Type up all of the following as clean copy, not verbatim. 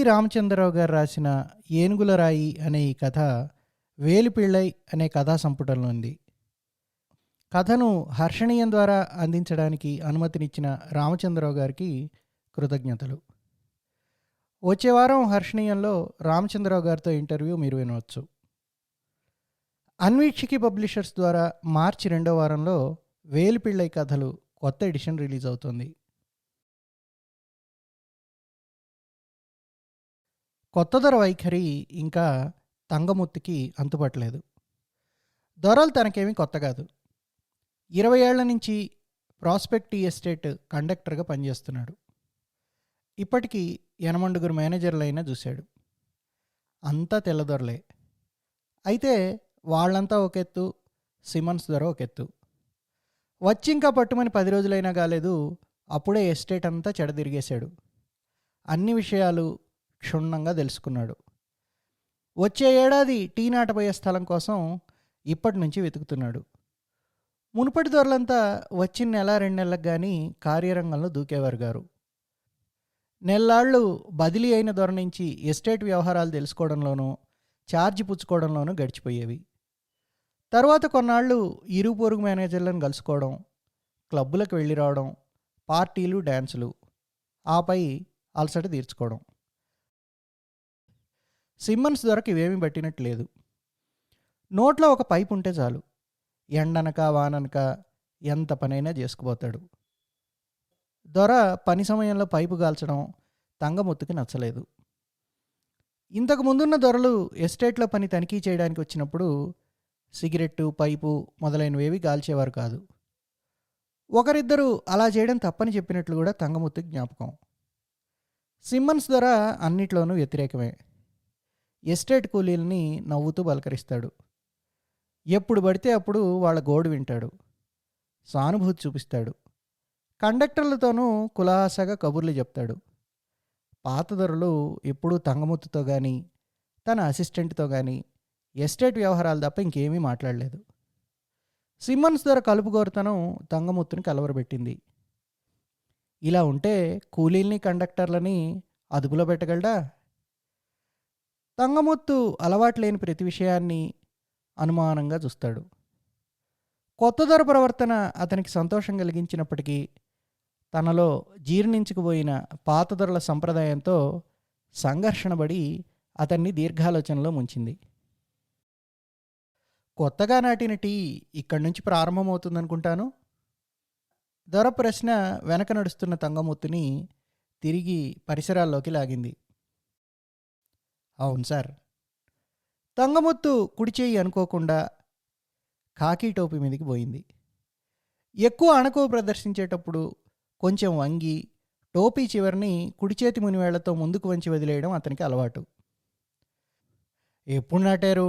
రామచంద్రరావు గారు రాసిన 'ఏనుగుల రాయి' అనే ఈ కథ 'వేలిపిళ్ళై' అనే కథా సంపుటంలో ఉంది. కథను హర్షణీయం ద్వారా అందించడానికి అనుమతినిచ్చిన రామచంద్రరావు గారికి కృతజ్ఞతలు. వచ్చే వారం హర్షణీయంలో రామచంద్రరావు గారితో ఇంటర్వ్యూ మీరు వినవచ్చు. అన్వీక్షికి పబ్లిషర్స్ ద్వారా మార్చి 2వ వారంలో 'వేలిపిళ్ళై' కథలు కొత్త ఎడిషన్ రిలీజ్ అవుతుంది. కొత్తదొర వైఖరి ఇంకా తంగముత్తుకి అంతుపట్టలేదు. దొరలు తనకేమీ కొత్త కాదు. 20 ఏళ్ల నుంచి ప్రాస్పెక్ట్ టీ ఎస్టేట్ కండక్టర్గా పనిచేస్తున్నాడు. ఇప్పటికీ 8 మేనేజర్లైనా చూశాడు. అంతా తెల్లదొరలే. అయితే వాళ్ళంతా ఒక ఎత్తు, సిమన్స్ దొర ఒక ఎత్తు. వచ్చి ఇంకా పట్టుమని 10 రోజులైనా కాలేదు, అప్పుడే ఎస్టేట్ అంతా చెడదిరిగేశాడు. అన్ని విషయాలు క్షుణ్ణంగా తెలుసుకున్నాడు. వచ్చే ఏడాది టీ నాటబోయే స్థలం కోసం ఇప్పటి నుంచి వెతుకుతున్నాడు. మునుపటి దొరలంతా వచ్చిన నెల 2 నెలలకు కానీ కార్యరంగంలో దూకేవారు గారు. నెల్లాళ్ళు బదిలీ అయిన దొర నుంచి ఎస్టేట్ వ్యవహారాలు తెలుసుకోవడంలోనూ ఛార్జీ పుచ్చుకోవడంలోనూ గడిచిపోయేవి. తర్వాత కొన్నాళ్ళు ఇరుగు పొరుగు మేనేజర్లను కలుసుకోవడం, క్లబ్బులకు వెళ్ళి రావడం, పార్టీలు, డ్యాన్సులు, ఆపై అలసట తీర్చుకోవడం. సిమ్మన్స్ దొరకు ఇవేమీ పట్టినట్టు లేదు. నోట్లో ఒక పైపు ఉంటే చాలు, ఎండనక వాననక ఎంత పనైనా చేసుకుపోతాడు. దొర పని సమయంలో పైపు కాల్చడం తంగముత్తుకి నచ్చలేదు. ఇంతకు ముందున్న దొరలు ఎస్టేట్లో పని తనిఖీ చేయడానికి వచ్చినప్పుడు సిగరెట్టు, పైపు మొదలైనవేవి కాల్చేవారు కాదు. ఒకరిద్దరు అలా చేయడం తప్పని చెప్పినట్లు కూడా తంగముత్తుకి జ్ఞాపకం. సిమ్మన్స్ దొర అన్నిట్లోనూ వ్యతిరేకమే. ఎస్టేట్ కూలీలని నవ్వుతూ పలకరిస్తాడు. ఎప్పుడు పడితే అప్పుడు వాళ్ళ గోడు వింటాడు, సానుభూతి చూపిస్తాడు. కండక్టర్లతోనూ కులాసాగా కబుర్లు చెప్తాడు. పాత దొరలు ఎప్పుడూ తంగముత్తుతో కానీ తన అసిస్టెంట్తో కానీ ఎస్టేట్ వ్యవహారాలు తప్ప ఇంకేమీ మాట్లాడలేదు. సిమ్మన్స్ దొర కలుపుగోరుతనం తంగముత్తుని కలవరబెట్టింది. ఇలా ఉంటే కూలీల్ని, కండక్టర్లని అదుపులో పెట్టగలడా? తంగముత్తు అలవాటు లేని ప్రతి విషయాన్ని అనుమానంగా చూస్తాడు. కొత్త దొర ప్రవర్తన అతనికి సంతోషం కలిగించినప్పటికీ తనలో జీర్ణించుకుపోయిన పాత దొరల సంప్రదాయంతో సంఘర్షణపడి అతన్ని దీర్ఘాలోచనలో ముంచింది. కొత్తగా నాటిన టీ ఇక్కడి నుంచి ప్రారంభమవుతుందనుకుంటాను. దొర ప్రశ్న వెనక నడుస్తున్న తంగముత్తుని తిరిగి పరిసరాల్లోకి లాగింది. అవును సార్. తంగముత్తు కుడిచేయి అనుకోకుండా కాకి టోపీ మీదకి పోయింది. ఎక్కువ అణకువ ప్రదర్శించేటప్పుడు కొంచెం వంగి టోపీ చివరిని కుడిచేతి మునివేళ్లతో ముందుకు వంచి వదిలేయడం అతనికి అలవాటు. ఎప్పుడు నాటారు?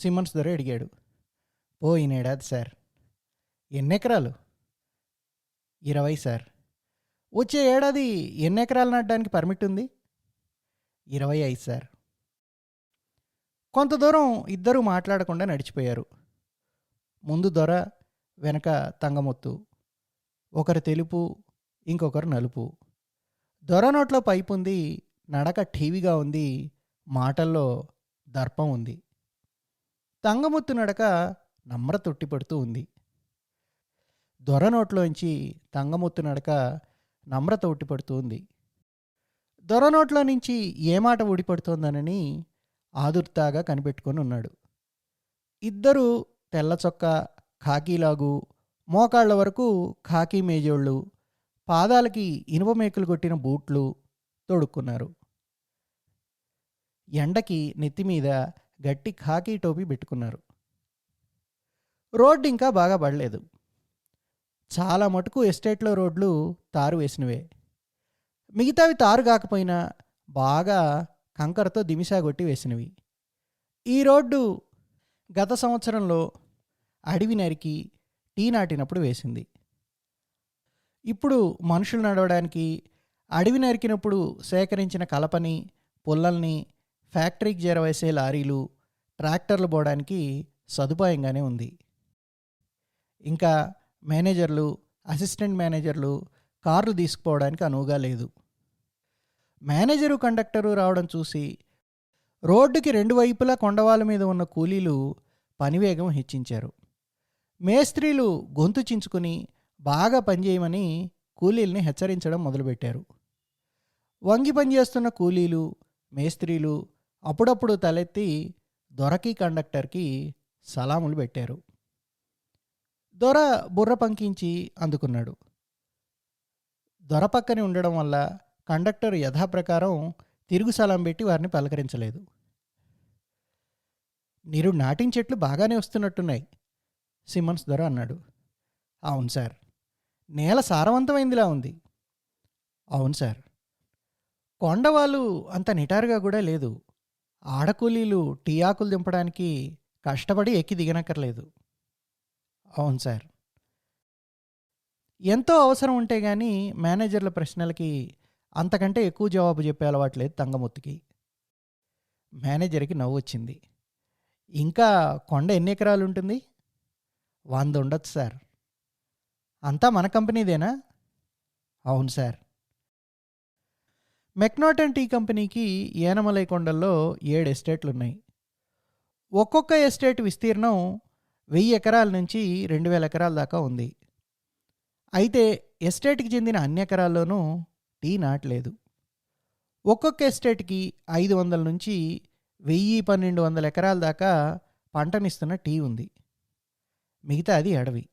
సిమ్మన్స్ దొర అడిగాడు. పోయినేడాది సార్. ఎన్నెకరాలు? 20 సార్. వచ్చే ఏడాది ఎన్ని ఎకరాలు నాటడానికి పర్మిట్ ఉంది? 25 సార్. కొంత దూరం ఇద్దరూ మాట్లాడకుండా నడిచిపోయారు. ముందు దొర, వెనక తంగముత్తు. ఒకరు తెలుపు, ఇంకొకరు నలుపు. దొర నోట్లో పైపు ఉంది, నడక ఠీవిగా ఉంది, మాటల్లో దర్పం ఉంది. తంగముత్తు నడక నమ్రత ఉట్టిపడుతూ ఉంది. దొర నోట్లోంచి తంగముత్తు నడక నమ్రత ఉట్టిపడుతూ ఉంది. దొర నోట్లో నుంచి ఏ మాట ఊడిపడుతోందనని ఆదుర్తాగా కనిపెట్టుకొని ఉన్నాడు. ఇద్దరూ తెల్ల చొక్కా, ఖాకీలాగు, మోకాళ్ల వరకు ఖాకీ మేజోళ్ళు, పాదాలకి ఇనుప మేకులు కొట్టిన బూట్లు తొడుక్కున్నారు. ఎండకి నెత్తిమీద గట్టి ఖాకీ టోపీ పెట్టుకున్నారు. రోడ్డు ఇంకా బాగా పడలేదు. చాలా మటుకు ఎస్టేట్లో రోడ్లు తారు వేసినవే. మిగతావి తారు కాకపోయినా బాగా కంకరతో దిమిసాగొట్టి వేసినవి. ఈ రోడ్డు గత సంవత్సరంలో అడవి నరికి టీ నాటినప్పుడు వేసింది. ఇప్పుడు మనుషులు నడవడానికి, అడవి నరికినప్పుడు సేకరించిన కలపని, పుల్లల్ని ఫ్యాక్టరీకి చేరవేసే లారీలు, ట్రాక్టర్లు పోవడానికి సదుపాయంగానే ఉంది. ఇంకా మేనేజర్లు, అసిస్టెంట్ మేనేజర్లు కార్లు తీసుకుపోవడానికి అనువుగా లేదు. మేనేజరు కండక్టరు రావడం చూసి రోడ్డుకి రెండు వైపులా కొండవాళ్ళ మీద ఉన్న కూలీలు పనివేగం హెచ్చించారు. మేస్త్రీలు గొంతు చించుకుని బాగా పనిచేయమని కూలీల్ని హెచ్చరించడం మొదలుపెట్టారు. వంగి పనిచేస్తున్న కూలీలు, మేస్త్రీలు అప్పుడప్పుడు తలెత్తి దొరకి కండక్టర్కి సలాములు పెట్టారు. దొర బుర్ర పంకించి అందుకున్నాడు. దొర పక్కనే ఉండడం వల్ల కండక్టర్ యథాప్రకారం తిరుగు సలాం పెట్టి వారిని పలకరించలేదు. మీరు నాటిన చెట్లు బాగానే వస్తున్నట్టున్నాయి, సిమ్మన్స్ దొర అన్నాడు. అవును సార్. నేల సారవంతమైందిలా ఉంది. అవును సార్. కొండవాళ్ళు అంత నిటారుగా కూడా లేదు. ఆడకూలీలు టీ ఆకులు దింపడానికి కష్టపడి ఎక్కి దిగనక్కర్లేదు. అవును సార్. ఎంతో అవసరం ఉంటే కానీ మేనేజర్ల ప్రశ్నలకి అంతకంటే ఎక్కువ జవాబు చెప్పే అలవాట్లేదు తంగమూర్తికి. మేనేజర్కి నవ్వు వచ్చింది. ఇంకా కొండ ఎన్ని ఎకరాలు ఉంటుంది? 100 ఉండొచ్చు సార్. అంతా మన కంపెనీదేనా? అవును సార్. మెక్నాటన్ టీ కంపెనీకి ఏనమలై కొండల్లో 7 ఎస్టేట్లు ఉన్నాయి. ఒక్కొక్క ఎస్టేట్ విస్తీర్ణం 1000 ఎకరాల నుంచి 2000 ఎకరాల దాకా ఉంది. అయితే ఎస్టేట్కి చెందిన అన్ని ఎకరాల్లోనూ టీ నాటలేదు. ఒక్కొక్క ఎస్టేట్కి 500 నుంచి 1000-1200 ఎకరాల దాకా పంటనిస్తున్న టీ ఉంది. మిగతా అది అడవి.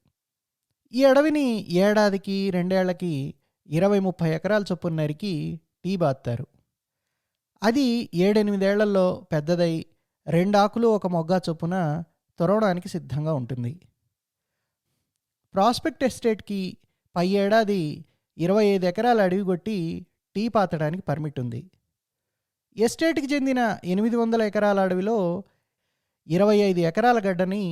ఈ అడవిని ఏడాదికి 2 ఏళ్లకి 20-30 ఎకరాల చొప్పున నరికి టీ బాత్తారు. అది 7-8 ఏళ్లలో పెద్దదై 2 ఆకులు 1 మొగ్గ చొప్పున తొరవడానికి సిద్ధంగా ఉంటుంది. ప్రాస్పెక్ట్ ఎస్టేట్కి పై ఏడాది 25 ఎకరాల అడవి కొట్టి టీ పాతడానికి పర్మిట్ ఉంది. ఎస్టేట్కి చెందిన 800 ఎకరాల అడవిలో 25 ఎకరాల గడ్డని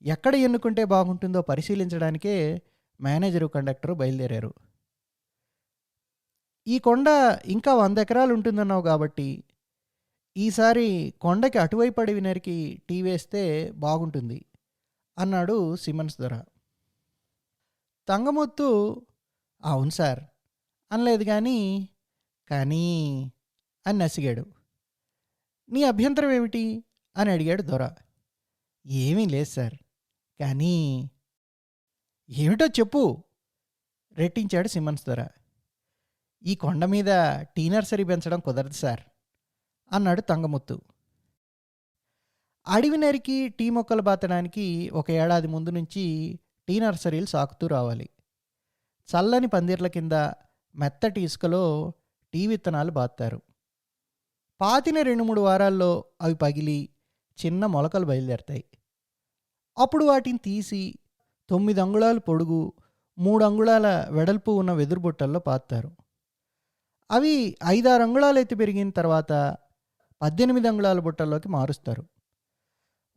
ఎక్కడ ఎన్నుకుంటే బాగుంటుందో పరిశీలించడానికే మేనేజరు కండక్టరు బయలుదేరారు. ఈ కొండ ఇంకా 100 ఎకరాలు ఉంటుందన్నావు కాబట్టి ఈసారి కొండకి అటువైపు అడవి నరికి టీ వేస్తే బాగుంటుంది అన్నాడు సిమ్మన్స్ దొర. తంగముత్తు అవును సార్ అనలేదు కానీ అని నసిగాడు. నీ అభ్యంతరం ఏమిటి అని అడిగాడు దొర. ఏమీ లేదు సార్, కానీ ఏమిటో చెప్పు రెట్టించాడు సిమ్మన్స్ దొర. ఈ కొండ మీద టీ నర్సరీ పెంచడం కుదరదు సార్ అన్నాడు తంగముత్తు. అడవి నరికి టీ మొక్కలు బాతడానికి 1 ఏడాది ముందు నుంచి టీ నర్సరీలు సాకుతూ రావాలి. చల్లని పందిర్ల కింద మెత్తటి ఇసుకలో టీ విత్తనాలు బాత్తారు. పాతిన 2-3 వారాల్లో అవి పగిలి చిన్న మొలకలు బయలుదేరతాయి. అప్పుడు వాటిని తీసి 9 అంగుళాలు పొడుగు 3 అంగుళాల వెడల్పు ఉన్న వెదురు బుట్టల్లో పాతారు. అవి 5-6 అంగుళాలు ఎత్తు పెరిగిన తర్వాత 18 అంగుళాల బుట్టల్లోకి మారుస్తారు.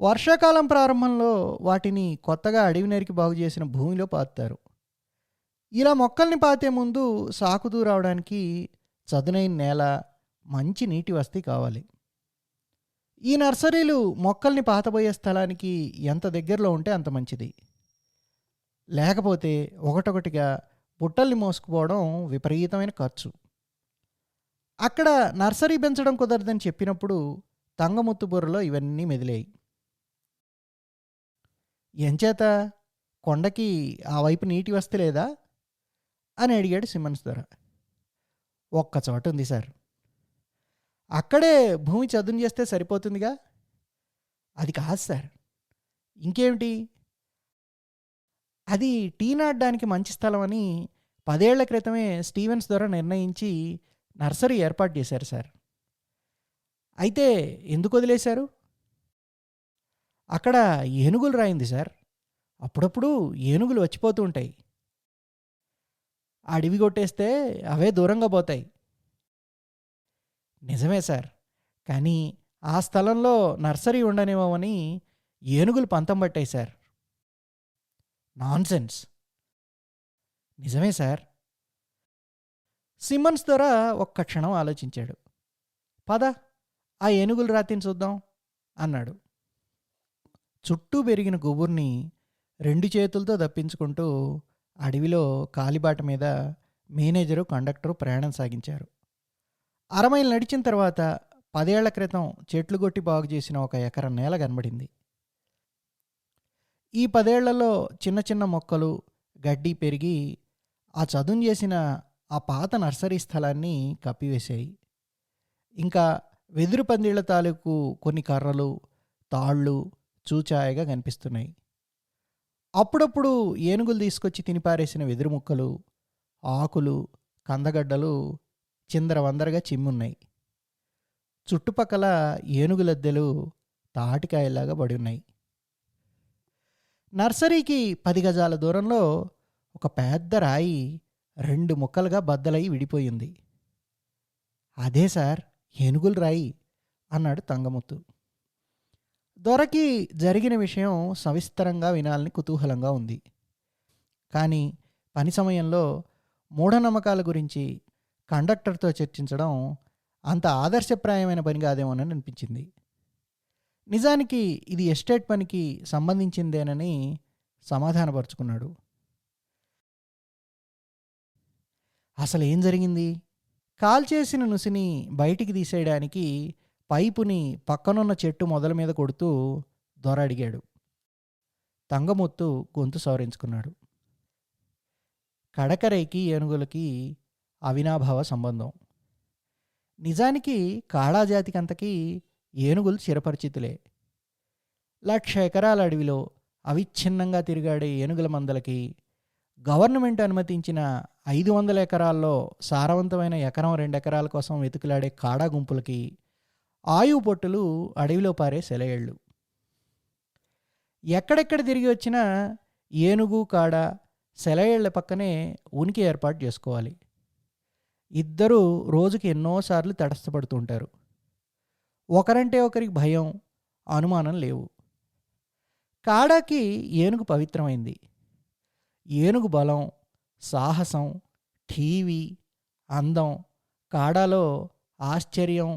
వర్షాకాలం ప్రారంభంలో వాటిని కొత్తగా అడవి నరికి బాగు చేసిన భూమిలో పాతారు. ఇలా మొక్కల్ని పాతే ముందు సాకుతూ రావడానికి చదునైన నేల, మంచి నీటి వసతి కావాలి. ఈ నర్సరీలు మొక్కల్ని పాతబోయే స్థలానికి ఎంత దగ్గరలో ఉంటే అంత మంచిది. లేకపోతే ఒకటొకటిగా బుట్టల్ని మోసుకుపోవడం విపరీతమైన ఖర్చు. అక్కడ నర్సరీ పెంచడం కుదరదని చెప్పినప్పుడు తంగముత్తు బుర్రలో ఇవన్నీ మెదిలాయి. ఎంచేత కొండకి ఆ వైపు నీటి వస్తే లేదా అని అడిగాడు సిమ్మన్స్ దొర. ఒక్క చోట ఉంది సార్. అక్కడే భూమి చదును చేస్తే సరిపోతుందిగా. అది కాదు సార్. ఇంకేమిటి? అది టీ నాటడానికి మంచి స్థలం అని 10 ఏళ్ల క్రితమే స్టీవెన్స్ దొర నిర్ణయించి నర్సరీ ఏర్పాటు చేశారు సార్. అయితే ఎందుకు వదిలేశారు? అక్కడ ఏనుగులు రాయింది సార్. అప్పుడప్పుడు ఏనుగులు వచ్చిపోతూ ఉంటాయి. అడవి కొట్టేస్తే అవే దూరంగా పోతాయి. నిజమే సార్, కానీ ఆ స్థలంలో నర్సరీ ఉండనివ్వమని ఏనుగులు పంతం పట్టాయి సార్. నాన్సెన్స్. నిజమే సార్. సిమ్మన్స్ దొర ఒక్క క్షణం ఆలోచించాడు. పద ఆ ఏనుగులు రాతిని చూద్దాం అన్నాడు. చుట్టూ పెరిగిన గుబుర్ని 2 చేతులతో దప్పించుకుంటూ అడవిలో కాలిబాట మీద మేనేజరు కండక్టరు ప్రయాణం సాగించారు. అరమైలు నడిచిన తర్వాత 10 ఏళ్ల క్రితం చెట్లు కొట్టి బాగు చేసిన ఒక ఎకరం నేల కనబడింది. ఈ 10 ఏళ్లలో చిన్న చిన్న మొక్కలు, గడ్డి పెరిగి ఆ చదును చేసిన ఆ పాత నర్సరీ స్థలాన్ని కప్పివేశాయి. ఇంకా వెదురు పందిళ్ల తాలూకు కొన్ని కర్రలు, తాళ్ళు చూచాయగా కనిపిస్తున్నాయి. అప్పుడప్పుడు ఏనుగులు తీసుకొచ్చి తినిపారేసిన వెదురు ముక్కలు, ఆకులు, కందగడ్డలు చిందరవందరగా చిమ్మున్నాయి. చుట్టుపక్కల ఏనుగులద్దెలు తాటికాయలాగా పడి ఉన్నాయి. నర్సరీకి 10 గజాల దూరంలో ఒక పెద్ద రాయి 2 ముక్కలుగా బద్దలై విడిపోయింది. అదే సార్, ఏనుగుల రాయి అన్నాడు తంగముత్తు. దొరకి జరిగిన విషయం సవిస్తరంగా వినాలని కుతూహలంగా ఉంది. కానీ పని సమయంలో మూఢనమ్మకాల గురించి కండక్టర్తో చర్చించడం అంత ఆదర్శప్రాయమైన పని కాదేమోనని అనిపించింది. నిజానికి ఇది ఎస్టేట్ పనికి సంబంధించిందేనని సమాధానపరుచుకున్నాడు. అసలు ఏం జరిగింది? కాల్చేసిన నుసిని బయటికి తీసేయడానికి పైపుని పక్కనున్న చెట్టు మొదల మీద కొడుతూ దొర అడిగాడు. తంగముత్తు గొంతు సవరించుకున్నాడు. కడకరైకి ఏనుగులకి అవినాభావ సంబంధం. నిజానికి కాళాజాతికంతకీ ఏనుగులు చిరపరిచితులే. 1,00,000 ఎకరాల అడవిలో అవిచ్ఛిన్నంగా తిరిగాడే ఏనుగుల మందలకి, గవర్నమెంట్ అనుమతించిన 500 ఎకరాల్లో సారవంతమైన 1-2 ఎకరాల కోసం వెతుకులాడే కాడా గుంపులకి ఆయువు పొట్టులు అడవిలో పారే సెలయేళ్ళు. ఎక్కడెక్కడ తిరిగి వచ్చినా ఏనుగు, కాడ, సెలయేళ్ల పక్కనే ఉనికి ఏర్పాటు చేసుకోవాలి. ఇద్దరూ రోజుకి ఎన్నోసార్లు తటస్థపడుతుంటారు. ఒకరంటే ఒకరికి భయం, అనుమానం లేవు. కాడాకి ఏనుగు పవిత్రమైంది. ఏనుగు బలం, సాహసం, ఠీవి, అందం కాడాలో ఆశ్చర్యం,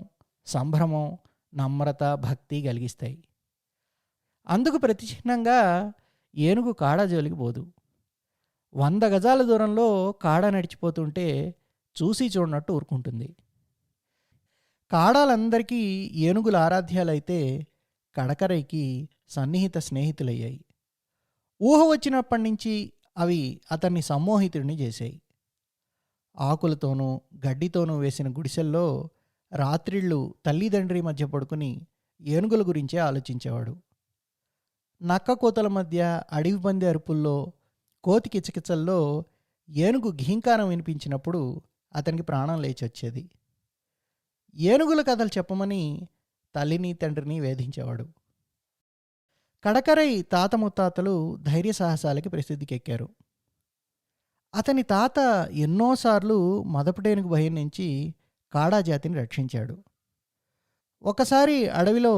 సంభ్రమం, నమ్రత, భక్తి కలిగిస్తాయి. అందుకు ప్రతిచిహ్నంగా ఏనుగు కాడా జోలికి పోదు. 100 గజాల దూరంలో కాడా నడిచిపోతుంటే చూసి చూడనట్టు ఊరుకుంటుంది. కాడాలందరికీ ఏనుగుల ఆరాధ్యాలైతే కడకరైకి సన్నిహిత స్నేహితులయ్యాయి. ఊహ వచ్చినప్పటి నుంచి అవి అతన్ని సమ్మోహితుడిని చేశాయి. ఆకులతోనూ గడ్డితోనూ వేసిన గుడిసెల్లో రాత్రిళ్ళు తల్లిదండ్రి మధ్య పడుకుని ఏనుగుల గురించే ఆలోచించేవాడు. నక్క కోతల మధ్య అడవి పంది అరుపుల్లో, కోతి కిచకిచల్లో ఏనుగు ఘీంకారం వినిపించినప్పుడు అతనికి ప్రాణం లేచొచ్చేది. ఏనుగుల కథలు చెప్పమని తల్లిని తండ్రిని వేధించేవాడు. కడకరై తాత ముత్తాతలు ధైర్య సాహసాలకి ప్రసిద్ధికెక్కారు. అతని తాత ఎన్నోసార్లు మదపుటేనుగు భయం నుంచి కాడా జాతిని రక్షించాడు. ఒకసారి అడవిలో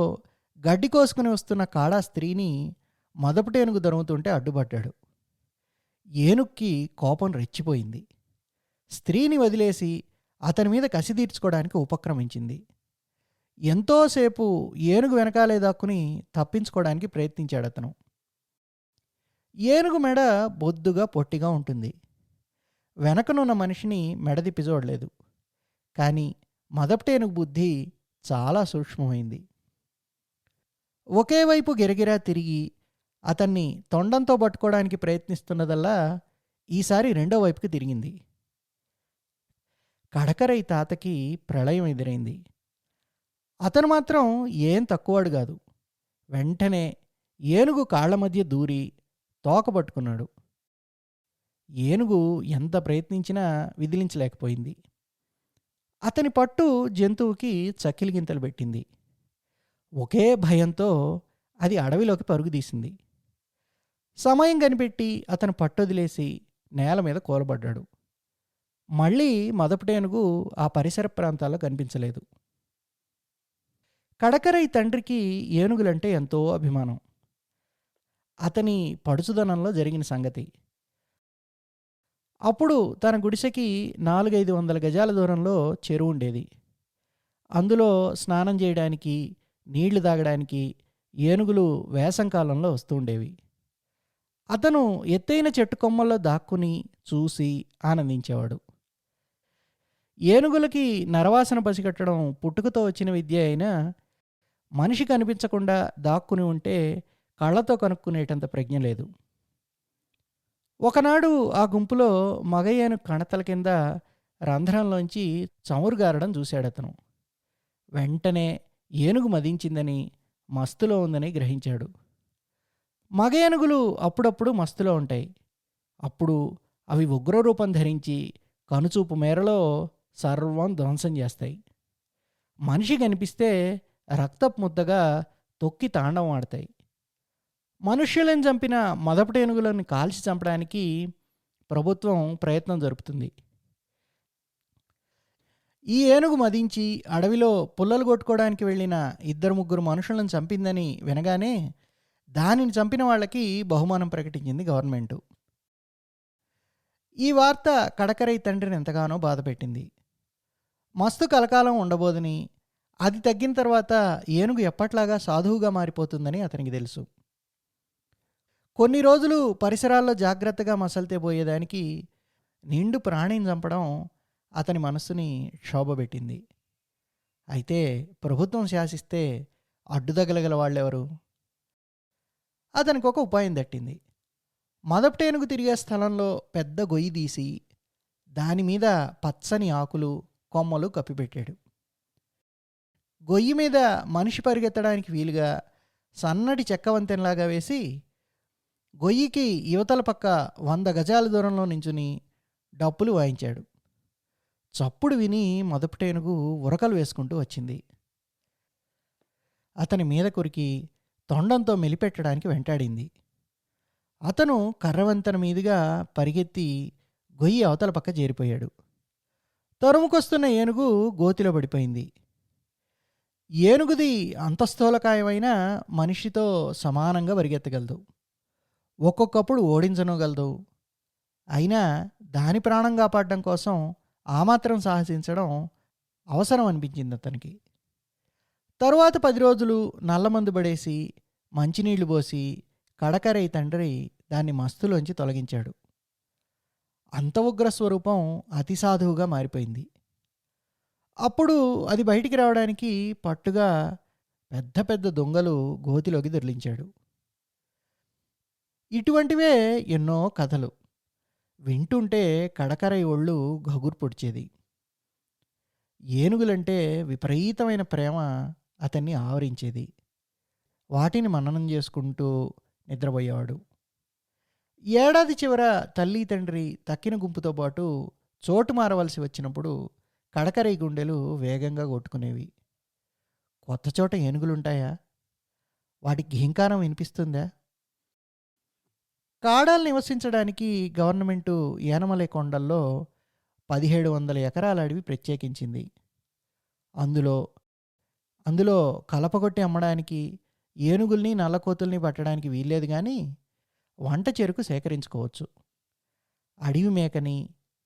గడ్డి కోసుకుని వస్తున్న కాడా స్త్రీని మదపుటేనుగు దొరుకుతుంటే అడ్డుపడ్డాడు. ఏనుక్కి కోపం రెచ్చిపోయింది. స్త్రీని వదిలేసి అతని మీద కసి తీర్చుకోవడానికి ఉపక్రమించింది. ఎంతోసేపు ఏనుగు వెనకాలే దాక్కుని తప్పించుకోవడానికి ప్రయత్నించాడు అతను. ఏనుగు మెడ బొద్దుగా పొట్టిగా ఉంటుంది. వెనకనున్న మనిషిని మెడదిప్పి చూడలేదు. కానీ మదపుటేనుగు బుద్ధి చాలా సూక్ష్మమైంది. ఒకే వైపు గిరగిరా తిరిగి అతన్ని తొండంతో పట్టుకోవడానికి ప్రయత్నిస్తున్నదల్లా ఈసారి రెండో వైపుకి తిరిగింది. కడకరై తాతకి ప్రళయం ఎదురైంది. అతను మాత్రం ఏం తక్కువాడు కాదు. వెంటనే ఏనుగు కాళ్ల మధ్య దూరి తోక పట్టుకున్నాడు. ఏనుగు ఎంత ప్రయత్నించినా విదిలించలేకపోయింది. అతని పట్టు జంతువుకి చక్కిలిగింతలు పెట్టింది. ఒకే భయంతో అది అడవిలోకి పరుగుదీసింది. సమయం కనిపెట్టి అతను పట్టొదిలేసి నేల మీద కూలబడ్డాడు. మళ్ళీ మదపుటేనుగు ఆ పరిసర ప్రాంతాల్లో కనిపించలేదు. కడకరై తండ్రికి ఏనుగులంటే ఎంతో అభిమానం. అతని పడుచుదనంలో జరిగిన సంగతి. అప్పుడు తన గుడిసెకి 400-500 గజాల దూరంలో చెరువు ఉండేది. అందులో స్నానం చేయడానికి, నీళ్లు తాగడానికి ఏనుగులు వేసంకాలంలో వస్తూ ఉండేవి. అతను ఎత్తైన చెట్టు కొమ్మల్లో దాక్కుని చూసి ఆనందించేవాడు. ఏనుగులకి నరవాసన పసిగట్టడం పుట్టుకతో వచ్చిన విద్య అయినా, మనిషి కనిపించకుండా దాక్కుని ఉంటే కళ్ళతో కనుక్కునేటంత ప్రజ్ఞ లేదు. ఒకనాడు ఆ గుంపులో మగ ఏనుగు కణతల కింద రంధ్రంలోంచి చమురు గారడం చూశాడతను. వెంటనే ఏనుగు మదించిందని, మస్తులో ఉందని గ్రహించాడు. మగ ఏనుగులు అప్పుడప్పుడు మస్తులో ఉంటాయి. అప్పుడు అవి ఉగ్రరూపం ధరించి కనుచూపు మేరలో సర్వం ధ్వంసం చేస్తాయి. మనిషి కనిపిస్తే రక్తపు ముద్దగా తొక్కి తాండవం ఆడతాయి. మనుష్యులను చంపిన మొదటి ఏనుగులను కాల్చి చంపడానికి ప్రభుత్వం ప్రయత్నం జరుపుతుంది. ఈ ఏనుగు మదించి అడవిలో పుల్లలు కొట్టుకోవడానికి వెళ్ళిన 2-3 మనుషులను చంపిందని వినగానే దానిని చంపిన వాళ్ళకి బహుమానం ప్రకటించింది గవర్నమెంటు. ఈ వార్త కడకరై తండ్రిని ఎంతగానో బాధపెట్టింది. మస్తు కలకాలం ఉండబోదని, అది తగ్గిన తర్వాత ఏనుగు ఎప్పట్లాగా సాధువుగా మారిపోతుందని అతనికి తెలుసు. కొన్ని రోజులు పరిసరాల్లో జాగ్రత్తగా మసలితే పోయేదానికి నిండు ప్రాణిని చంపడం అతని మనస్సుని క్షోభపెట్టింది. అయితే ప్రభుత్వం శాసిస్తే అడ్డుదగలగల వాళ్ళెవరు? అతనికి ఒక ఉపాయం తట్టింది. మొదటి ఏనుగు తిరిగే స్థలంలో పెద్ద గొయ్యి తీసి దానిమీద పచ్చని ఆకులు, కొమ్మలు కప్పిపెట్టాడు. గొయ్యి మీద మనిషి పరిగెత్తడానికి వీలుగా సన్నటి చెక్క వంతెనలాగా వేసి గొయ్యికి యువతల పక్క 100 గజాల దూరంలో నించుని డప్పులు వాయించాడు. చప్పుడు విని మొదటి ఏనుగు ఉరకలు వేసుకుంటూ వచ్చింది. అతని మీద కొరికి తొండంతో మెలిపెట్టడానికి వెంటాడింది. అతను కర్రవంతెన మీదుగా పరిగెత్తి గొయ్యి అవతల పక్క చేరిపోయాడు. తరుముకొస్తున్న ఏనుగు గోతిలో పడిపోయింది. ఏనుగుది అంతస్థూలకాయమైన మనిషితో సమానంగా పరిగెత్తగలదు. ఒక్కొక్కప్పుడు ఓడించనగలదు. అయినా దాని ప్రాణం కాపాడడం కోసం ఆ మాత్రం సాహసించడం అవసరం అనిపించింది అతనికి. తరువాత 10 రోజులు నల్లమందు పడేసి మంచినీళ్లు పోసి కడకరై తండ్రి దాన్ని మస్తులోంచి తొలగించాడు. అంత ఉగ్ర స్వరూపం అతి సాధువుగా మారిపోయింది. అప్పుడు అది బయటికి రావడానికి పట్టుగా పెద్ద పెద్ద దొంగలు గోతిలోకి దొర్లించాడు. ఇటువంటివే ఎన్నో కథలు వింటుంటే కడకరై ఒళ్ళు గగురు పొడిచేది. ఏనుగులంటే విపరీతమైన ప్రేమ అతన్ని ఆవరించేది. వాటిని మననం చేసుకుంటూ నిద్రపోయేవాడు. ఏడాది చివర తల్లి తండ్రి తక్కిన గుంపుతో పాటు చోటు మారవలసి వచ్చినప్పుడు కడకరై గుండెలు వేగంగా కొట్టుకునేవి. కొత్త చోట ఏనుగులుంటాయా? వాటికి ఘీంకారం వినిపిస్తుందా? కాడాలు నివసించడానికి గవర్నమెంటు యానమలై కొండల్లో 1700 ఎకరాల అడవి ప్రత్యేకించింది. అందులో అందులో కలపగొట్టి అమ్మడానికి, ఏనుగుల్ని నల్లకోతుల్ని పట్టడానికి వీల్లేదు. కానీ వంట చెరుకు సేకరించుకోవచ్చు. అడవి మేకని,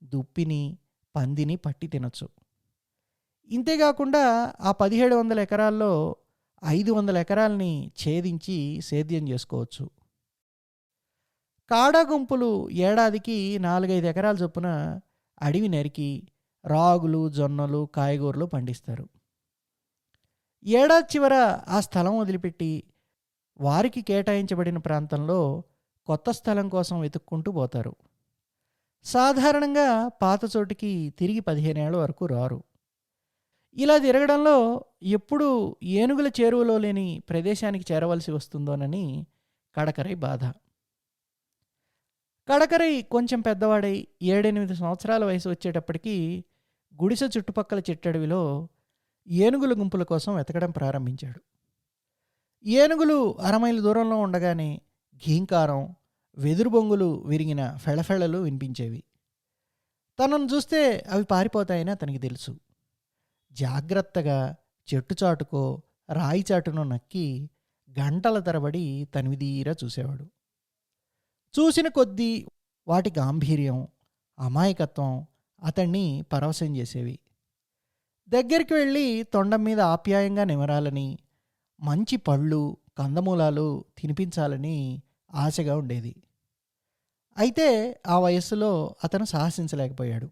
దుప్పిని, పందిని పట్టి తినొచ్చు. ఇంతేకాకుండా ఆ 1700 ఎకరాల్లో 500 ఎకరాలని ఛేదించి సేద్యం చేసుకోవచ్చు. కాడా గుంపులు ఏడాదికి 4-5 ఎకరాల చొప్పున అడవి నరికి రాగులు, జొన్నలు, కాయగూరలు పండిస్తారు. ఏడాది చివర ఆ స్థలం వదిలిపెట్టి వారికి కేటాయించబడిన ప్రాంతంలో కొత్త స్థలం కోసం వెతుక్కుంటూ పోతారు. సాధారణంగా పాత చోటికి తిరిగి 15 ఏళ్ల వరకు రారు. ఇలా తిరగడంలో ఎప్పుడు ఏనుగుల చేరువలో లేని ప్రదేశానికి చేరవలసి వస్తుందోనని కడకరై బాధ. కడకరై కొంచెం పెద్దవాడై 7-8 సంవత్సరాల వయసు వచ్చేటప్పటికి గుడిసె చుట్టుపక్కల చిట్టడవిలో ఏనుగుల గుంపుల కోసం వెతకడం ప్రారంభించాడు. ఏనుగులు 1/2 మైలు దూరంలో ఉండగానే ఘీంకారం, వెదురు బొంగులు విరిగిన ఫెళఫెళలు వినిపించేవి. తనను చూస్తే అవి పారిపోతాయని అతనికి తెలుసు. జాగ్రత్తగా చెట్టు చాటుకో రాయి చాటునో నక్కి గంటల తరబడి తనివిదీరా చూసేవాడు. చూసిన కొద్దీ వాటి గాంభీర్యం, అమాయకత్వం అతన్ని పరవశం చేసేవి. దగ్గరికి వెళ్ళి తొండం మీద ఆప్యాయంగా నిమరాలని, మంచి పళ్ళు, కందమూలాలు తినిపించాలని ఆశగా ఉండేది. అయితే ఆ వయస్సులో అతను సాహసించలేకపోయాడు.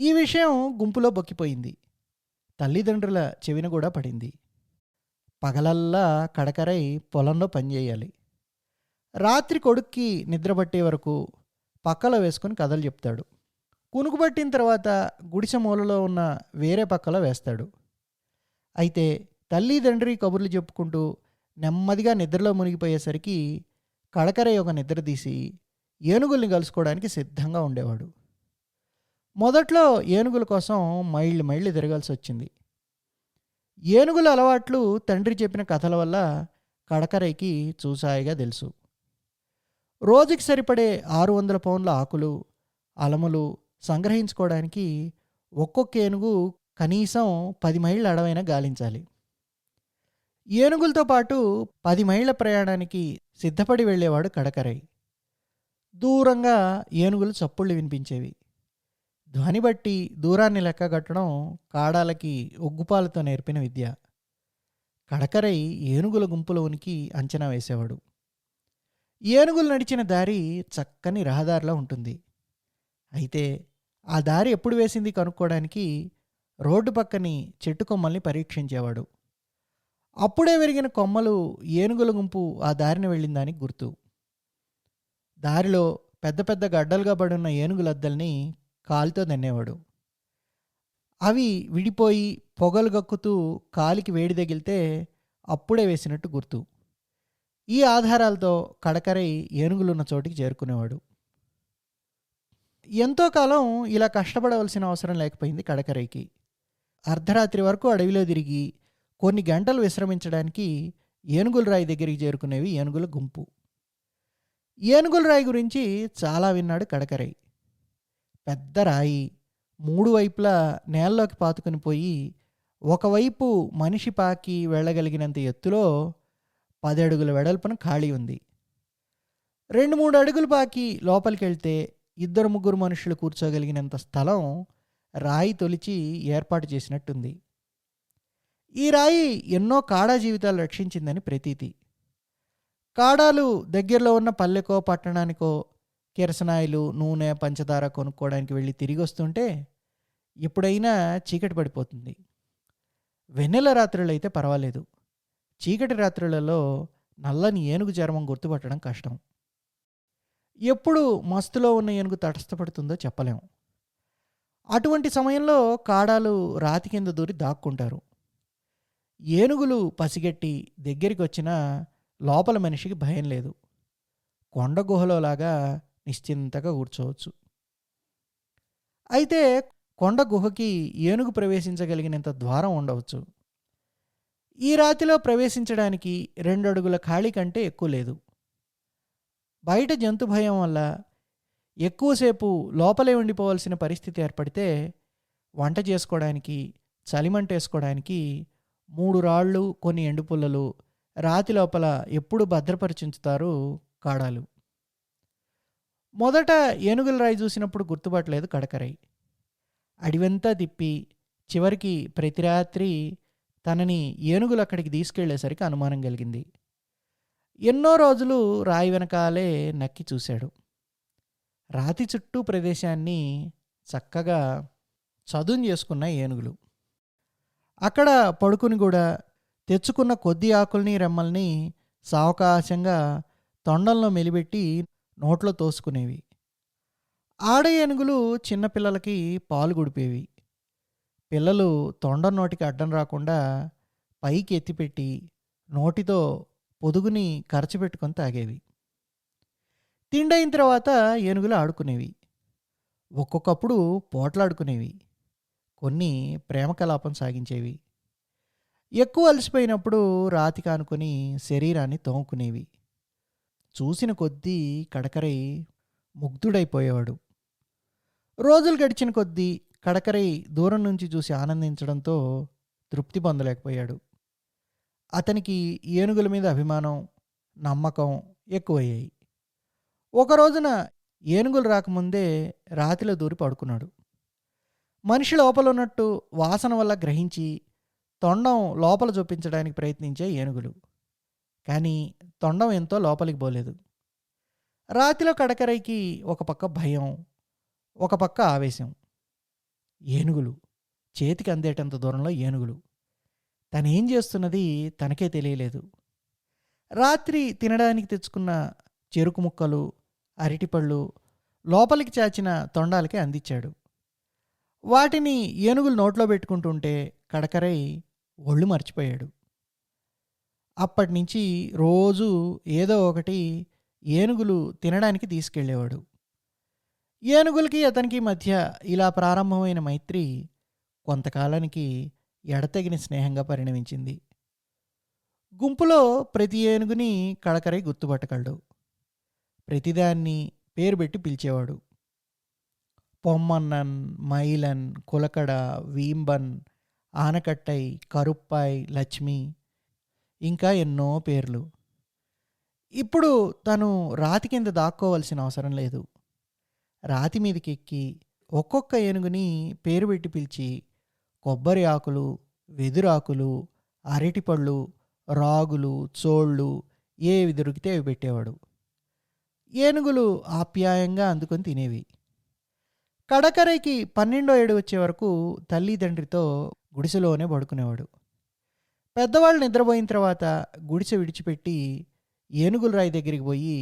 ఈ విషయం గుంపులో బొక్కిపోయింది. తల్లిదండ్రుల చెవిన కూడా పడింది. పగలల్లా కడకరై పొలంలో పనిచేయాలి. రాత్రి కొడుక్కి నిద్రపట్టే వరకు పక్కలో వేసుకుని కథలు చెప్తాడు. కునుకుపట్టిన తర్వాత గుడిసె మూలలో ఉన్న వేరే పక్కలో వేస్తాడు. అయితే తల్లి తండ్రి కబుర్లు చెప్పుకుంటూ నెమ్మదిగా నిద్రలో మునిగిపోయేసరికి కడకరయ్య ఒక నిద్ర తీసి ఏనుగుల్ని కలుసుకోవడానికి సిద్ధంగా ఉండేవాడు. మొదట్లో ఏనుగుల కోసం మైళ్ళు మైళ్ళు తిరగాల్సి వచ్చింది. ఏనుగుల అలవాట్లు తండ్రి చెప్పిన కథల వల్ల కడకరయ్యకి చూసాయిగా తెలుసు. రోజుకి సరిపడే 600 పౌండ్ల ఆకులు, అలములు సంగ్రహించుకోవడానికి ఒక్కొక్క ఏనుగు కనీసం 10 మైళ్ళ అడవైనా గాలించాలి. ఏనుగులతో పాటు 10 మైళ్ళ ప్రయాణానికి సిద్ధపడి వెళ్ళేవాడు కడకరయ్య. దూరంగా ఏనుగులు చప్పుళ్ళు వినిపించేవి. ధ్వని బట్టి దూరాన్ని లెక్కగట్టడం కాడాలకి ఉగ్గుపాలతో నేర్పిన విద్య. కడకరయ్య ఏనుగుల గుంపుల ఉనికి అంచనా వేసేవాడు. ఏనుగులు నడిచిన దారి చక్కని రహదారిలా ఉంటుంది. అయితే ఆ దారి ఎప్పుడు వేసింది కనుక్కోవడానికి రోడ్డు పక్కని చెట్టు కొమ్మల్ని పరీక్షించేవాడు. అప్పుడే విరిగిన కొమ్మలు ఏనుగుల గుంపు ఆ దారిని వెళ్ళిందానికి గుర్తు. దారిలో పెద్ద పెద్ద గడ్డలుగా పడున్న ఏనుగులద్దల్ని కాలితో దన్నేవాడు. అవి విడిపోయి పొగలు గక్కుతూ కాలికి వేడి తగిలితే అప్పుడే వేసినట్టు గుర్తు. ఈ ఆధారాలతో కడకరయ్య ఏనుగులున్న చోటికి చేరుకునేవాడు. ఎంతో కాలం ఇలా కష్టపడవలసిన అవసరం లేకపోయింది కడకరయ్యకి. అర్ధరాత్రి వరకు అడవిలో తిరిగి కొన్ని గంటలు విశ్రమించడానికి ఏనుగుల రాయి దగ్గరికి చేరుకునేవి ఏనుగుల గుంపు. ఏనుగుల రాయి గురించి చాలా విన్నాడు కడకరయ్య. పెద్ద రాయి 3 వైపులా నేల్లోకి పాతుకుని పోయి ఒకవైపు మనిషి పాకి వెళ్ళగలిగినంత ఎత్తులో 10 అడుగుల వెడల్పున ఖాళీ ఉంది. 2-3 అడుగులు పాకి లోపలికి వెళ్తే 2-3 మనుషులు కూర్చోగలిగినంత స్థలం రాయి తొలిచి ఏర్పాటు చేసినట్టుంది. ఈ రాయి ఎన్నో కాడా జీవితాలు రక్షించిందని ప్రతీతి. కాడాలు దగ్గరలో ఉన్న పల్లెకో పట్టణానికో కిరసనాయిలు, నూనె, పంచదార కొనుక్కోవడానికి వెళ్ళి తిరిగి వస్తుంటే ఎప్పుడైనా చీకటి పడిపోతుంది. వెన్నెల రాత్రులు అయితే పర్వాలేదు. చీకటి రాత్రులలో నల్లని ఏనుగు చర్మం గుర్తుపట్టడం కష్టం. ఎప్పుడు మస్తులో ఉన్న ఏనుగు తటస్థపడుతుందో చెప్పలేం. అటువంటి సమయంలో కాడాలు రాతి కింద దూరి దాక్కుంటారు. ఏనుగులు పసిగట్టి దగ్గరికి వచ్చినా లోపల మనిషికి భయం లేదు. కొండ గుహలోలాగా నిశ్చింతగా కూర్చోవచ్చు. అయితే కొండ గుహకి ఏనుగు ప్రవేశించగలిగినంత ద్వారం ఉండవచ్చు. ఈ రాతిలో ప్రవేశించడానికి 2 అడుగుల ఖాళీ కంటే ఎక్కువ లేదు. బయట జంతు భయం వల్ల ఎక్కువసేపు లోపలే ఉండిపోవాల్సిన పరిస్థితి ఏర్పడితే వంట చేసుకోవడానికి, చలిమంటేసుకోవడానికి 3 రాళ్ళు, కొన్ని ఎండుపుల్లలు రాతి లోపల ఎప్పుడు భద్రపరిచుంచుతారు కాడాలు. మొదట ఏనుగుల రాయి చూసినప్పుడు గుర్తుపట్టలేదు కడకరయ్య. అడివంతా తిప్పి చివరికి ప్రతి రాత్రి తనని ఏనుగులు అక్కడికి తీసుకెళ్లేసరికి అనుమానం కలిగింది. ఎన్నో రోజులు రాయి వెనకాలే నక్కి చూశాడు. రాతి చుట్టూ ప్రదేశాన్ని చక్కగా చదును చేసుకున్న ఏనుగులు. అక్కడ పడుకుని కూడా తెచ్చుకున్న కొద్ది ఆకుల్ని, రెమ్మల్ని సావకాశంగా తొండంలో మెలిబెట్టి నోట్లో తోసుకునేవి. ఆడ ఏనుగులు చిన్నపిల్లలకి పాలు గుడిపేవి. పిల్లలు తొండం నోటికి అడ్డం రాకుండా పైకి ఎత్తిపెట్టి నోటితో పొదుగుని కరచిపెట్టుకొని తాగేవి. తిండైన తర్వాత ఏనుగులు ఆడుకునేవి. ఒక్కొక్కప్పుడు పోట్లాడుకునేవి. కొన్ని ప్రేమ కలాపం సాగించేవి. ఎక్కువ అలసిపోయినప్పుడు రాతి కానుకొని శరీరాన్ని తోముకునేవి. చూసిన కొద్దీ కడకరయ్య ముగ్ధుడైపోయేవాడు. రోజులు గడిచిన కొద్దీ కడకరయ్య దూరం నుంచి చూసి ఆనందించడంతో తృప్తి పొందలేకపోయాడు. అతనికి ఏనుగుల మీద అభిమానం, నమ్మకం ఎక్కువయ్యాయి. ఒక రోజున ఏనుగులు రాకముందే రాతిలో దూరి పడుకున్నాడు. మనిషి లోపల ఉన్నట్టు వాసన వల్ల గ్రహించి తొండం లోపల చూపించడానికి ప్రయత్నించే ఏనుగులు. కానీ తొండం ఎంతో లోపలికి పోలేదు. రాతిలో కడకరయ్యకి ఒక పక్క భయం, ఒక పక్క ఆవేశం. ఏనుగులు. చేతికి అందేటంత దూరంలో ఏనుగులు. తనేం చేస్తున్నది తనకే తెలియలేదు. రాత్రి తినడానికి తెచ్చుకున్న చెరుకు ముక్కలు, అరటిపళ్ళు లోపలికి చాచిన తొండాలకి అందించాడు. వాటిని ఏనుగులు నోట్లో పెట్టుకుంటుంటే కడకరై ఒళ్ళు మర్చిపోయాడు. అప్పటినుంచి రోజూ ఏదో ఒకటి ఏనుగులు తినడానికి తీసుకెళ్ళేవాడు. ఏనుగులకి అతనికి మధ్య ఇలా ప్రారంభమైన మైత్రి కొంతకాలానికి ఎడతెగిన స్నేహంగా పరిణమించింది. గుంపులో ప్రతి ఏనుగుని కడకరై గుర్తుపట్టగలడు. ప్రతిదాన్ని పేరు పెట్టి పిలిచేవాడు. పొమ్మన్నన్, మైలన్, కులకడ, వీంబన్, ఆనకట్టై, కరుప్పాయ్, లక్ష్మి, ఇంకా ఎన్నో పేర్లు. ఇప్పుడు తను రాతి కింద దాక్కోవలసిన అవసరం లేదు. రాతి మీదకెక్కి ఒక్కొక్క ఏనుగుని పేరు పెట్టి పిలిచి కొబ్బరి ఆకులు, వెదురాకులు, అరటిపళ్ళు, రాగులు, చోళ్ళు ఏవి దొరికితే అవి పెట్టేవాడు. ఏనుగులు ఆప్యాయంగా అందుకొని తినేవి. కడకరైకి 12వ ఏడు వచ్చే వరకు తల్లిదండ్రితో గుడిసెలోనే పడుకునేవాడు. పెద్దవాళ్ళు నిద్రపోయిన తర్వాత గుడిసె విడిచిపెట్టి ఏనుగుల రాయి దగ్గరికి పోయి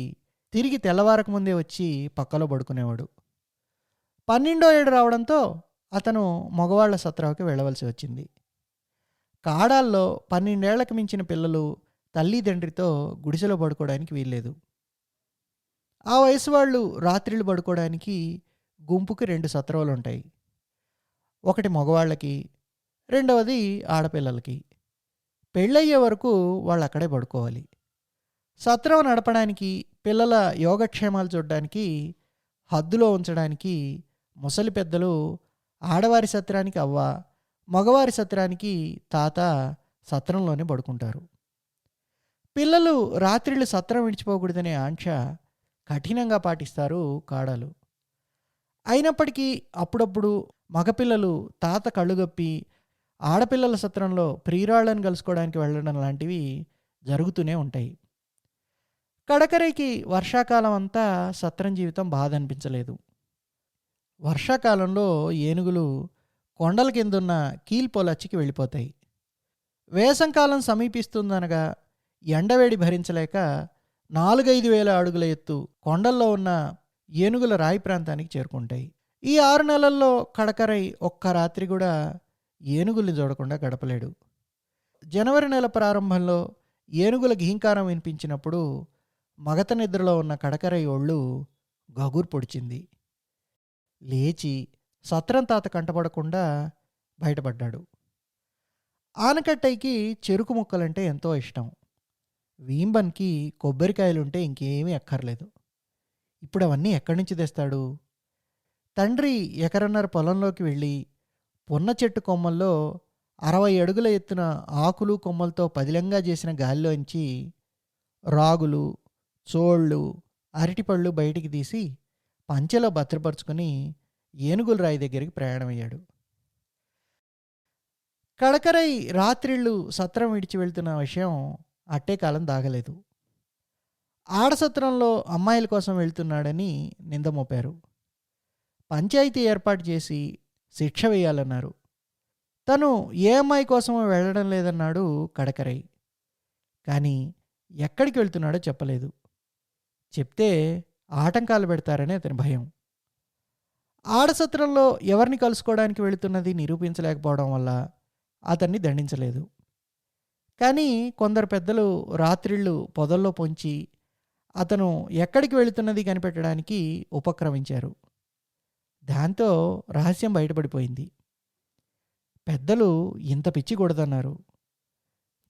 తిరిగి తెల్లవారక ముందే వచ్చి పక్కలో పడుకునేవాడు. 12వ ఏడు రావడంతో అతను మగవాళ్ల సత్రావుకి వెళ్ళవలసి వచ్చింది. కాడాల్లో 12 ఏళ్లకు మించిన పిల్లలు తల్లిదండ్రితో గుడిసెలో పడుకోవడానికి వీల్లేదు. ఆ వయసు వాళ్ళు రాత్రిళ్ళు పడుకోవడానికి గుంపుకి 2 సత్రాలు ఉంటాయి. ఒకటి మగవాళ్ళకి, రెండవది ఆడపిల్లలకి. పెళ్ళయ్యే వరకు వాళ్ళు అక్కడే పడుకోవాలి. సత్రం నడపడానికి, పిల్లల యోగక్షేమాలు చూడడానికి, హద్దులో ఉంచడానికి ముసలి పెద్దలు ఆడవారి సత్రానికి అవ్వ, మగవారి సత్రానికి తాత సత్రంలోనే పడుకుంటారు. పిల్లలు రాత్రిళ్ళు సత్రం విడిచిపోకూడదనే ఆంక్ష కఠినంగా పాటిస్తారు కాడాలు. అయినప్పటికీ అప్పుడప్పుడు మగపిల్లలు తాత కళ్ళుగప్పి ఆడపిల్లల సత్రంలో ప్రియురాళ్ళను కలుసుకోవడానికి వెళ్ళడం లాంటివి జరుగుతూనే ఉంటాయి. కడకరైకి వర్షాకాలం అంతా సత్రం జీవితం బాధ అనిపించలేదు. వర్షాకాలంలో ఏనుగులు కొండల కిందున్న కీల్పోలచ్చికి వెళ్ళిపోతాయి. వేసంకాలం సమీపిస్తుందనగా ఎండవేడి భరించలేక 4-5 వేల అడుగుల ఎత్తు కొండల్లో ఉన్న ఏనుగుల రాయి ప్రాంతానికి చేరుకుంటాయి. ఈ 6 నెలల్లో కడకరై ఒక్క రాత్రి కూడా ఏనుగుల్ని చూడకుండా గడపలేడు. జనవరి నెల ప్రారంభంలో ఏనుగుల ఘీంకారం వినిపించినప్పుడు మగత నిద్రలో ఉన్న కడకరై ఒళ్ళు గగురు పొడిచింది. లేచి సత్రం తాత కంటపడకుండా బయటపడ్డాడు. ఆనకట్టైకి చెరుకు ముక్కలంటే ఎంతో ఇష్టం. వీంబన్కి కొబ్బరికాయలుంటే ఇంకేమీ అక్కర్లేదు. ఇప్పుడు అవన్నీ ఎక్కడి నుంచి తెస్తాడు? తండ్రి ఎకరన్నర పొలంలోకి వెళ్ళి పున్న చెట్టు కొమ్మల్లో 60 అడుగుల ఎత్తున ఆకులు కొమ్మలతో పదిలంగా చేసిన గాలిలోంచి రాగులు, చోళ్ళు, అరటిపళ్ళు బయటికి తీసి పంచెలో భద్రపరుచుకొని ఏనుగుల రాయి దగ్గరికి ప్రయాణమయ్యాడు. కడకరై రాత్రిళ్ళు సత్రం విడిచి వెళ్తున్న విషయం అట్టే కాలం దాగలేదు. ఆడసత్రంలో అమ్మాయిల కోసం వెళ్తున్నాడని నింద మోపారు. పంచాయతీ ఏర్పాటు చేసి శిక్ష వేయాలన్నారు. తను ఏ అమ్మాయి కోసమో వెళ్ళడం లేదన్నాడు కడకరై. కానీ ఎక్కడికి వెళ్తున్నాడో చెప్పలేదు. చెప్తే ఆటంకాలు పెడతారని అతని భయం. ఆడసత్రంలో ఎవరిని కలుసుకోవడానికి వెళుతున్నది నిరూపించలేకపోవడం వల్ల అతన్ని దండించలేదు. కానీ కొందరు పెద్దలు రాత్రిళ్ళు పొదల్లో పొంచి అతను ఎక్కడికి వెళుతున్నది కనిపెట్టడానికి ఉపక్రమించారు. దాంతో రహస్యం బయటపడిపోయింది. పెద్దలు ఇంత పిచ్చి కూడదన్నారు.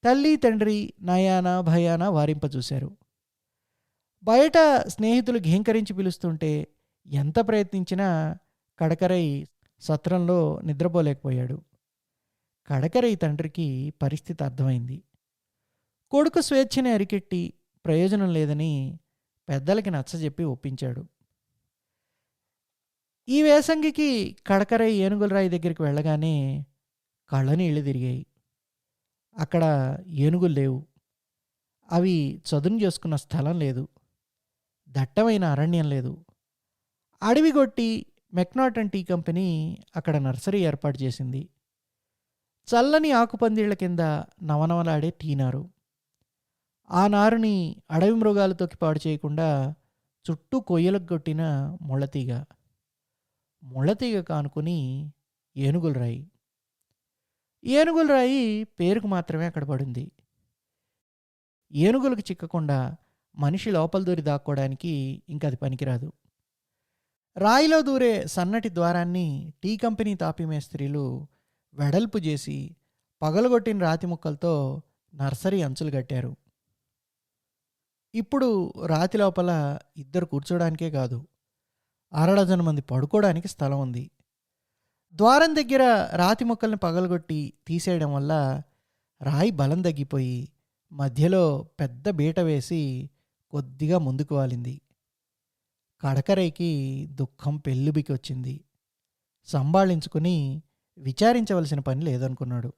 తల్లి తండ్రి నయాన భయాన వారింపచూశారు. బయట స్నేహితులు ఘీంకరించి పిలుస్తుంటే ఎంత ప్రయత్నించినా కడకరై సత్రంలో నిద్రపోలేకపోయాడు. కడకరై తండ్రికి పరిస్థితి అర్థమైంది. కొడుకు స్వేచ్ఛని అరికెట్టి ప్రయోజనం లేదని పెద్దలకి నచ్చజెప్పి ఒప్పించాడు. ఈ వేసంగికి కడకరై ఏనుగుల రాయి దగ్గరికి వెళ్ళగానే కళ్ళ నీళ్లు తిరిగాయి. అక్కడ ఏనుగులు లేవు. అవి చదును చేసుకున్న స్థలం లేదు. దట్టమైన అరణ్యం లేదు. అడవి కొట్టి మెక్నాటన్ టీ కంపెనీ అక్కడ నర్సరీ ఏర్పాటు చేసింది. చల్లని ఆకుపందిళ్ల కింద నవనవలాడే టీ నారు. ఆ నారుని అడవి మృగాలు తొక్కి పాడు చేయకుండా చుట్టూ కొయ్యలకు కొట్టిన ముళ్ళతీగ. ముళ్ళతీగ కానుకొని ఏనుగుల రాయి. ఏనుగుల రాయి పేరుకు మాత్రమే అక్కడ పడింది. ఏనుగులకు చిక్కకుండా మనిషి లోపల దూరి దాక్కోవడానికి ఇంక అది పనికిరాదు. రాయిలో దూరే సన్నటి ద్వారాన్ని టీ కంపెనీ తాపీ మేస్త్రీలు వెడల్పు చేసి పగలగొట్టిన రాతి ముక్కలతో నర్సరీ అంచులు కట్టారు. ఇప్పుడు రాతి లోపల ఇద్దరు కూర్చోడానికే కాదు, అరడజను మంది పడుకోవడానికి స్థలం ఉంది. ద్వారం దగ్గర రాతి ముక్కల్ని పగలగొట్టి తీసేయడం వల్ల రాయి బలం తగ్గిపోయి మధ్యలో పెద్ద బీట వేసి కొద్దిగా ముందుకు వాలింది. కడకరైకి దుఃఖం పెళ్ళుబికి వచ్చింది. సంభాళించుకుని విచారించవలసిన పని లేదనుకున్నాడు.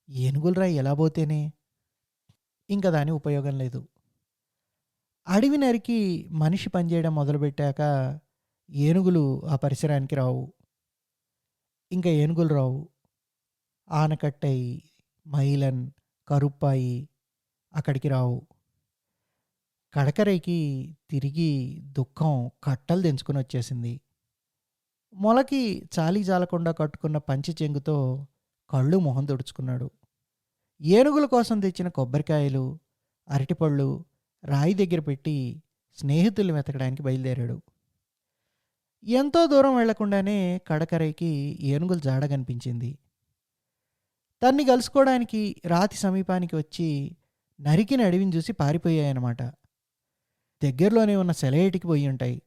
ఏనుగుల రాయి ఎలా పోతేనే, ఇంకా దాని ఉపయోగం లేదు. అడవి నరికి మనిషి పనిచేయడం మొదలుపెట్టాక ఏనుగులు ఆ పరిసరానికి రావు. ఇంకా ఏనుగులు రావు. ఆనకట్టై, మైలన్, కరుప్పాయి అక్కడికి రావు. కడకరైకి తిరిగి దుఃఖం కట్టలు తెంచుకుని వచ్చేసింది. మొలకి చాలీ జాలకుండా కట్టుకున్న పంచి చెంగుతో కళ్ళు మొహం తుడుచుకున్నాడు. ఏనుగుల కోసం తెచ్చిన కొబ్బరికాయలు, అరటిపళ్ళు రాయి దగ్గర పెట్టి స్నేహితుల్ని వెతకడానికి బయలుదేరాడు. ఎంతో దూరం వెళ్లకుండానే కడకరైకి ఏనుగుల జాడ కనిపించింది. తన్ని కలుసుకోవడానికి రాతి సమీపానికి వచ్చి నరికిన అడవిని చూసి పారిపోయాయన్నమాట. దగ్గరలోనే ఉన్న సెలయేటికి పోయి ఉంటాయి.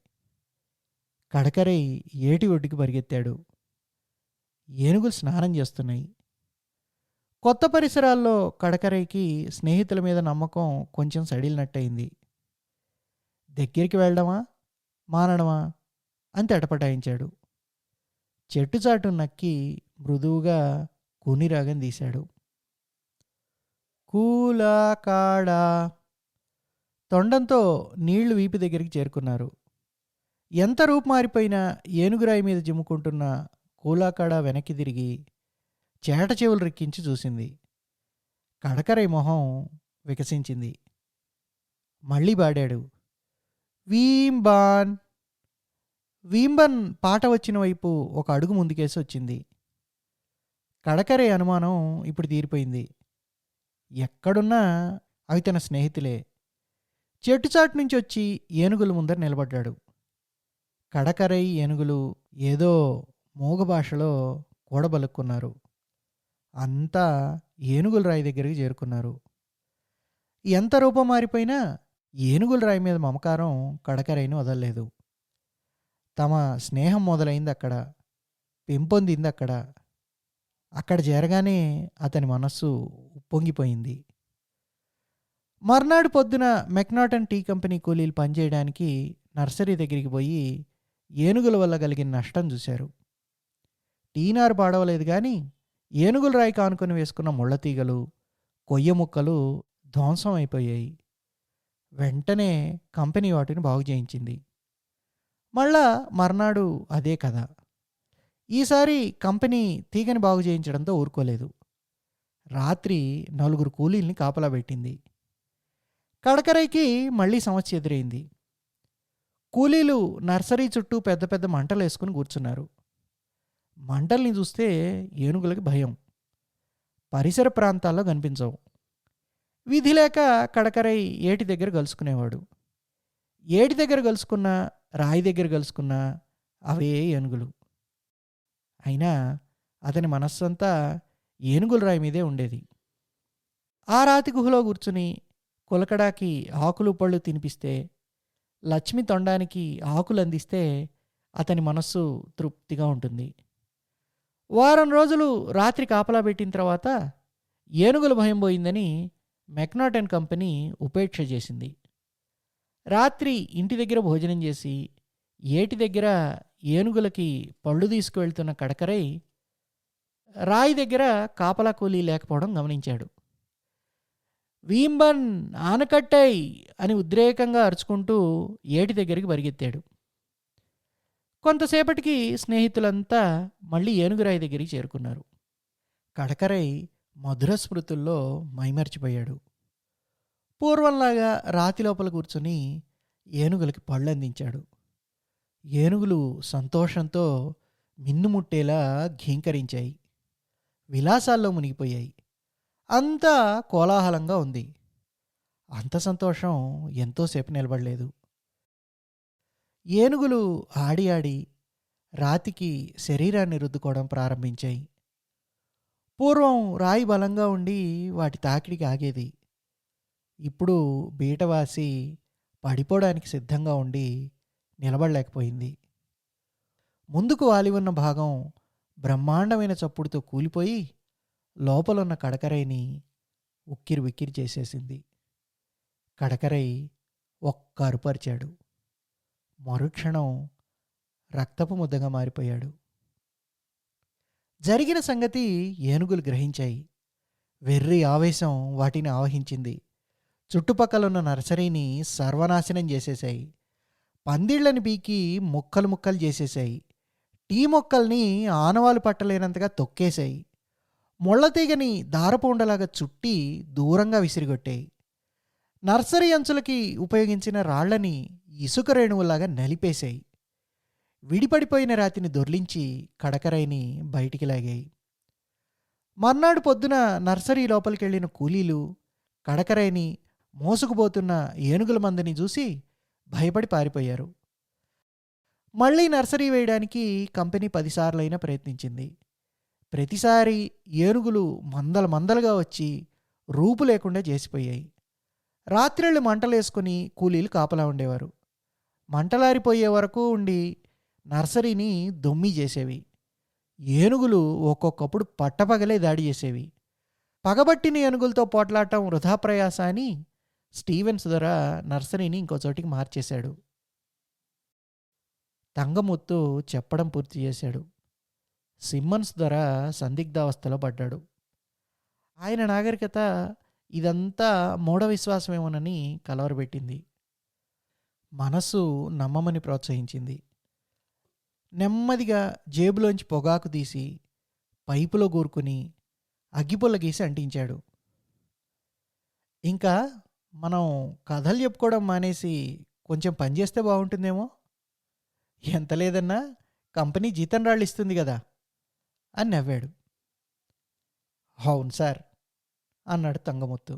కడకరై ఏటి ఒడ్డుకి పరిగెత్తాడు. ఏనుగులు స్నానం చేస్తున్నాయి. కొత్త పరిసరాల్లో కడకరైకి స్నేహితుల మీద నమ్మకం కొంచెం సడిలినట్టయింది. దగ్గరికి వెళ్ళడమా మానడమా అని తటపటాయించాడు. చెట్టు చాటు నక్కి మృదువుగా కూనిరాగం తీశాడు. కూలా కాడా. తొండంతో నీళ్లు వీపు దగ్గరికి చేరుకున్నారు. ఎంత రూపు మారిపోయినా ఏనుగురాయి మీద జిమ్ముకుంటున్న కూలాకాడ వెనక్కి తిరిగి చేట చెవులు రెక్కించి చూసింది. కడకరై మొహం వికసించింది. మళ్ళీ పాడాడు, వీంబాన్. వీంబన్ పాట వచ్చిన వైపు ఒక అడుగు ముందుకేసి వచ్చింది. కడకరై అనుమానం ఇప్పుడు తీరిపోయింది. ఎక్కడున్నా అవి తన స్నేహితులే. చెట్టుచాటు నుంచి వచ్చి ఏనుగుల ముందర నిలబడ్డాడు. కడకరై ఏనుగులు ఏదో మూగ భాషలో కూడబలుక్కున్నారు. అంతా ఏనుగుల రాయి దగ్గరికి చేరుకున్నారు. ఎంత రూపం మారిపోయినా ఏనుగుల రాయి మీద మమకారం కడకరైని వదలలేదు. తమ స్నేహం మొదలైంది అక్కడ, పెంపొందింది అక్కడ. అక్కడ చేరగానే అతని మనస్సు ఉప్పొంగిపోయింది. మర్నాడు పొద్దున మెక్నాటన్ టీ కంపెనీ కూలీలు పనిచేయడానికి నర్సరీ దగ్గరికి పోయి ఏనుగుల వల్ల కలిగిన నష్టం చూశారు. టీనారు పాడవలేదు కానీ ఏనుగుల రాయి కానుకొని వేసుకున్న ముళ్ళతీగలు, కొయ్య ముక్కలు ధ్వంసం అయిపోయాయి. వెంటనే కంపెనీ వాటిని బాగు చేయించింది. మళ్ళా మర్నాడు అదే కథ. ఈసారి కంపెనీ తీగని బాగు చేయించడంతో ఊరుకోలేదు. రాత్రి 4 కూలీల్ని కాపలా పెట్టింది. కడకరైకి మళ్ళీ సమస్య ఎదురైంది. కూలీలు నర్సరీ చుట్టూ పెద్ద పెద్ద మంటలు వేసుకుని కూర్చున్నారు. మంటల్ని చూస్తే ఏనుగులకి భయం. పరిసర ప్రాంతాల్లో కనిపించవు. విధి లేక కడకరై ఏటి దగ్గర కలుసుకునేవాడు. ఏటి దగ్గర కలుసుకున్నా, రాయి దగ్గర కలుసుకున్నా అవే ఏనుగులు. అయినా అతని మనస్సంతా ఏనుగుల రాయి మీదే ఉండేది. ఆ రాతి గుహలో కూర్చుని కులకడాకి ఆకులు పళ్ళు తినిపిస్తే, లక్ష్మి తొండానికి ఆకులు అందిస్తే అతని మనస్సు తృప్తిగా ఉంటుంది. వారం రోజులు రాత్రి కాపలా పెట్టిన తర్వాత ఏనుగుల భయం పోయిందని మెక్నాటన్ కంపెనీ ఉపేక్ష చేసింది. రాత్రి ఇంటి దగ్గర భోజనం చేసి ఏటి దగ్గర ఏనుగులకి పళ్ళు తీసుకువెళ్తున్న కడకరై రాయి దగ్గర కాపలా కూలీ లేకపోవడం గమనించాడు. వీంబన్ ఆనకట్టై అని ఉద్రేకంగా అరుచుకుంటూ ఏటి దగ్గరికి పరిగెత్తాడు. కొంతసేపటికి స్నేహితులంతా మళ్ళీ ఏనుగురాయి దగ్గరికి చేరుకున్నారు. కడకరై మధుర స్మృతుల్లో మైమరిచిపోయాడు. పూర్వంలాగా రాతి లోపల కూర్చొని ఏనుగులకి పళ్ళందించాడు. ఏనుగులు సంతోషంతో మిన్నుముట్టేలా ఘీంకరించాయి. విలాసాల్లో మునిగిపోయాయి. అంతా కోలాహలంగా ఉంది. అంత సంతోషం ఎంతోసేపు నిలబడలేదు. ఏనుగులు ఆడి ఆడి రాతికి శరీరాన్ని రుద్దుకోవడం ప్రారంభించాయి. పూర్వం రాయి బలంగా ఉండి వాటి తాకిడికి ఆగేది. ఇప్పుడు బీటవాసి పడిపోవడానికి సిద్ధంగా ఉండి నిలబడలేకపోయింది. ముందుకు వాలి ఉన్న భాగం బ్రహ్మాండమైన చప్పుడుతో కూలిపోయి లోపలున్న కడకరైని ఉక్కిరి విక్కిరి చేసేసింది. కడకరై ఒక్క అరుపరిచాడు. మరుక్షణం రక్తపు ముద్దగా మారిపోయాడు. జరిగిన సంగతి ఏనుగులు గ్రహించాయి. వెర్రి ఆవేశం వాటిని ఆవహించింది. చుట్టుపక్కలున్న నర్సరీని సర్వనాశనం చేసేశాయి. పందిళ్ళని పీకి ముక్కలు ముక్కలు చేసేశాయి. టీ మొక్కల్ని ఆనవాలు పట్టలేనంతగా తొక్కేశాయి. ముళ్ళతీగని దారపు ఉండలాగా చుట్టి దూరంగా విసిరిగొట్టాయి. నర్సరీ అంచులకి ఉపయోగించిన రాళ్లని ఇసుక రేణువులాగా నలిపేశాయి. విడిపడిపోయిన రాతిని దొర్లించి కడకరైని బయటికి లాగాయి. మర్నాడు పొద్దున నర్సరీ లోపలికెళ్ళిన కూలీలు కడకరైని మోసుకుపోతున్న ఏనుగుల మందని చూసి భయపడి పారిపోయారు. మళ్ళీ నర్సరీ వేయడానికి కంపెనీ 10 సార్లైనా ప్రయత్నించింది. ప్రతిసారి ఏనుగులు మందల మందలుగా వచ్చి రూపు లేకుండా చేసిపోయాయి. రాత్రిళ్ళు మంటలేసుకుని కూలీలు కాపలా ఉండేవారు. మంటలారిపోయే వరకు ఉండి నర్సరీని దొమ్మి చేసేవి. ఏనుగులు ఒక్కొక్కప్పుడు పట్టపగలే దాడి చేసేవి. పగబట్టిన ఏనుగులతో పోట్లాడటం వృధా ప్రయాస అని స్టీవెన్స్ దొర నర్సరీని ఇంకో చోటికి మార్చేశాడు. తంగముత్తు చెప్పడం పూర్తి చేశాడు. సిమ్మన్స్ దొర సందిగ్ధావస్థలో పడ్డాడు. ఆయన నాగరికత ఇదంతా మూఢ విశ్వాసమేమోనని కలవరపెట్టింది. మనసు నమ్మమని ప్రోత్సహించింది. నెమ్మదిగా జేబులోంచి పొగాకు తీసి పైపులో కూరుకుని అగ్గిపుల్ల గీసి అంటించాడు. ఇంకా మనం కథలు చెప్పుకోవడం మానేసి కొంచెం పని చేస్తే బాగుంటుందేమో. ఎంత లేదన్నా కంపెనీ జీతం రాళ్ళు ఇస్తుంది కదా అని నవ్వాడు. అవును సార్ అన్నాడు తంగముత్తు.